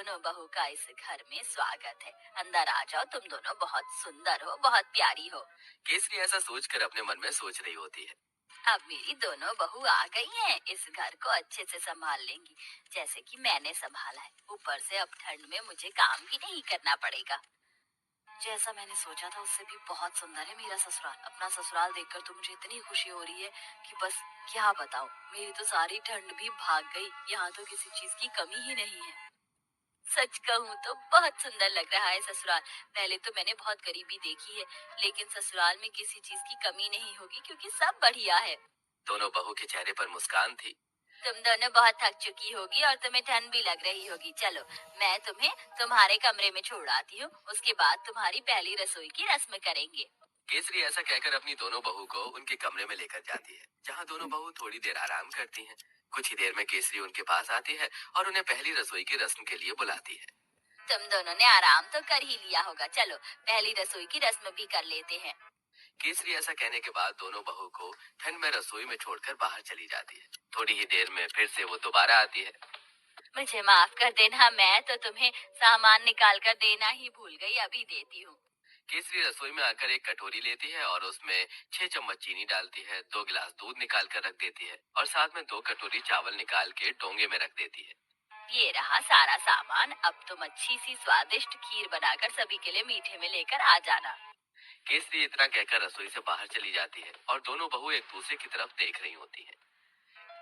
दोनों बहू का इस घर में स्वागत है। अंदर आ जाओ, तुम दोनों बहुत सुंदर हो, बहुत प्यारी हो। केसरी ऐसा सोचकर अपने मन में सोच रही होती है। अब मेरी दोनों बहू आ गई हैं, इस घर को अच्छे से संभाल लेंगी, जैसे कि मैंने संभाला है। ऊपर से अब ठंड में मुझे काम भी नहीं करना पड़ेगा। जैसा मैंने सोचा था उससे भी बहुत सुंदर है मेरा ससुराल। अपना ससुराल देखकर तो मुझे इतनी खुशी हो रही है कि बस क्या बताऊं। मेरी तो सारी ठंड भी भाग गई। यहाँ तो किसी चीज की कमी ही नहीं है। सच कहूँ तो बहुत सुंदर लग रहा है ससुराल। पहले तो मैंने बहुत गरीबी देखी है, लेकिन ससुराल में किसी चीज की कमी नहीं होगी क्योंकि सब बढ़िया है। दोनों बहू के चेहरे पर मुस्कान थी। तुम दोनों बहुत थक चुकी होगी और तुम्हें ठंड भी लग रही होगी। चलो, मैं तुम्हें तुम्हारे कमरे में छोड़ आती हूँ। उसके बाद तुम्हारी पहली रसोई की रस्म करेंगे। केसरी ऐसा कहकर अपनी दोनों बहू को उनके कमरे में लेकर जाती है, जहाँ दोनों बहू थोड़ी देर आराम करती हैं। कुछ ही देर में केसरी उनके पास आती है और उन्हें पहली रसोई की रस्म के लिए बुलाती है। तुम दोनों ने आराम तो कर ही लिया होगा, चलो पहली रसोई की रस्म भी कर लेते हैं। केसरी ऐसा कहने के बाद दोनों बहू को ठंड में रसोई में छोड़कर बाहर चली जाती है। थोड़ी ही देर में फिर से वो दोबारा आती है। मुझे माफ कर देना, मैं तो तुम्हें सामान निकाल कर देना ही भूल गई, अभी देती हूँ। केसरी रसोई में आकर एक कटोरी लेती है और उसमें 6 चम्मच चीनी डालती है, 2 गिलास दूध निकाल कर रख देती है और साथ में 2 कटोरी चावल निकाल के डोंगे में रख देती है। ये रहा सारा सामान। अब तुम अच्छी सी स्वादिष्ट खीर बनाकर सभी के लिए मीठे में लेकर आ जाना। केसरी इतना कहकर रसोई से बाहर चली जाती है और दोनों बहू एक दूसरे की तरफ देख रही होती है।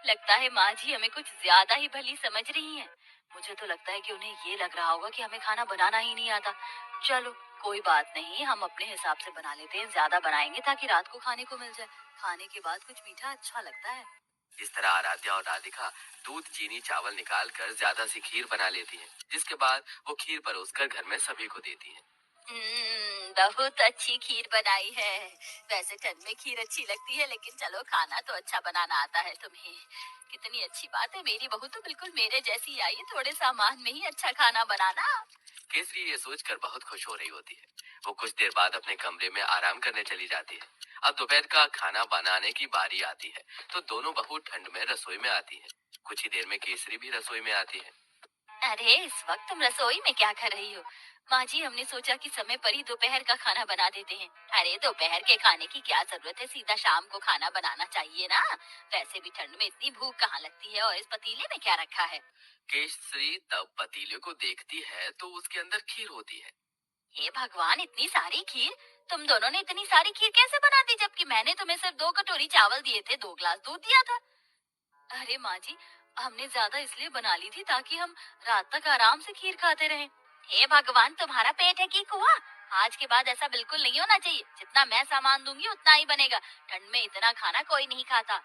लगता है माँ जी हमें कुछ ज्यादा ही भली समझ रही हैं। मुझे तो लगता है कि उन्हें ये लग रहा होगा कि हमें खाना बनाना ही नहीं आता। चलो, कोई बात नहीं, हम अपने हिसाब से बना लेते हैं। ज्यादा बनाएंगे ताकि रात को खाने को मिल जाए। खाने के बाद कुछ मीठा अच्छा लगता है। इस तरह आराध्या और राधिका दूध चीनी चावल निकाल कर ज्यादा सी खीर बना लेती हैं, जिसके बाद वो खीर परोसकर घर में सभी को देती हैं। बहुत अच्छी खीर बनाई है। वैसे ठंड में खीर अच्छी लगती है, लेकिन चलो खाना तो अच्छा बनाना आता है तुम्हें। कितनी अच्छी बात है, मेरी बहू तो बिल्कुल मेरे जैसी आई है, थोड़े सामान में ही अच्छा खाना बनाना। केसरी ये सोचकर बहुत खुश हो रही होती है। वो कुछ देर बाद अपने कमरे में आराम करने चली जाती है। अब दोपहर का खाना बनाने की बारी आती है, तो दोनों बहू ठंड में रसोई में आती है। कुछ ही देर में केसरी भी रसोई में आती है। अरे, इस वक्त तुम रसोई में क्या कर रही हो? माँ जी, हमने सोचा कि समय पर ही दोपहर का खाना बना देते हैं। अरे, दोपहर के खाने की क्या जरूरत है, सीधा शाम को खाना बनाना चाहिए ना। वैसे भी ठंड में इतनी भूख कहाँ लगती है। और इस पतीले में क्या रखा है? केसरी तब पतीले को देखती है तो उसके अंदर खीर होती है। हे भगवान, इतनी सारी खीर! तुम दोनों ने इतनी सारी खीर कैसे बना दी, जबकि मैंने तुम्हें सिर्फ 2 कटोरी चावल दिए थे, 2 गिलास दूध दिया था। अरे माँ जी, हमने ज्यादा इसलिए बना ली थी ताकि हम रात तक आराम से खीर खाते रहें। हे भगवान, तुम्हारा पेट है कि कुआं? आज के बाद ऐसा बिल्कुल नहीं होना चाहिए। जितना मैं सामान दूंगी उतना ही बनेगा। ठंड में इतना खाना कोई नहीं खाता।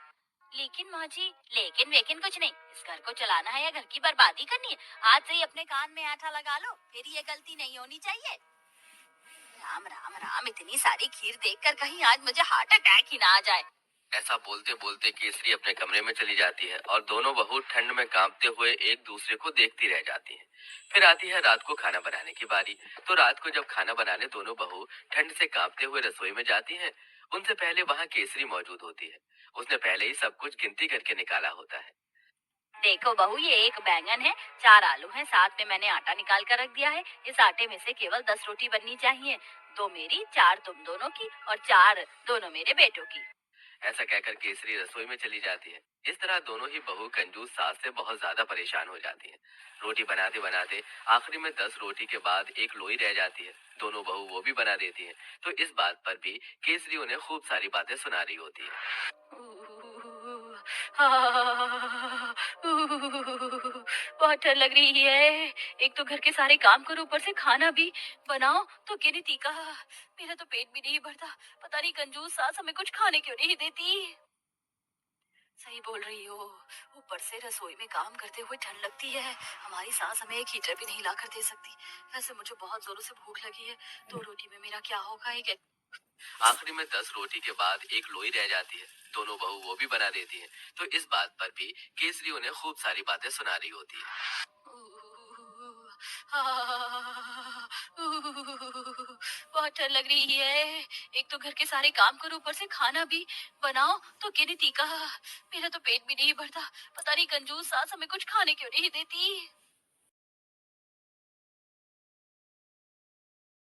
लेकिन माँ जी, लेकिन वेकिन कुछ नहीं। इस घर को चलाना है या घर की बर्बादी करनी है? आज से ही अपने कान में आटा लगा लो, फिर ये गलती नहीं होनी चाहिए। राम राम राम, इतनी सारी खीर देखकर कहीं आज मुझे हार्ट अटैक ही ना आ जाए। ऐसा बोलते बोलते केसरी अपने कमरे में चली जाती है और दोनों बहू ठंड में कांपते हुए एक दूसरे को देखती रह जाती हैं। फिर आती है रात को खाना बनाने की बारी। तो रात को जब खाना बनाने दोनों बहू ठंड से कांपते हुए रसोई में जाती हैं, उनसे पहले वहां केसरी मौजूद होती है। उसने पहले ही सब कुछ गिनती करके निकाला होता है। देखो बहू, ये एक बैंगन है, 4 आलू हैं, साथ में मैंने आटा निकाल कर रख दिया है। इस आटे में से केवल 10 रोटी बननी चाहिए। 2 मेरी, 4 तुम दोनों की और 4 दोनों मेरे बेटों की। ऐसा कहकर केसरी रसोई में चली जाती है। इस तरह दोनों ही बहू कंजूस सास से बहुत ज्यादा परेशान हो जाती हैं। रोटी बनाते बनाते आखिरी में 10 रोटी के बाद एक लोई रह जाती है। दोनों बहू वो भी बना देती हैं। तो इस बात पर भी केसरी उन्हें खूब सारी बातें सुना रही होती है। बहुत ठंड लग रही है। एक तो घर के सारे काम करो, ऊपर से खाना भी बनाओ तो गिरी तीखा। मेरा तो पेट भी नहीं भरता। पता नहीं कंजूस सास हमें कुछ खाने क्यों नहीं देती। सही बोल रही हो। ऊपर से रसोई में काम करते हुए ठंड लगती है। हमारी सास हमें एक हीटर भी नहीं ला कर दे सकती। वैसे मुझे बहुत जोरों से भूख लगी है। 2 रोटी में मेरा क्या होगा? एक आखिरी में 10 रोटी के बाद एक लोई रह जाती है। दोनों बहू वो भी बना देती हैं। तो इस बात पर भी केसरी उन्हें खूब सारी बातें सुना रही होती है। बहुत ठंड लग रही है। एक तो घर के सारे काम करो, ऊपर से खाना भी बनाओ तो गिरी तीखा। मेरा तो पेट भी नहीं भरता। पता नहीं कंजूस सास हमें कुछ खाने क्यों नहीं देती।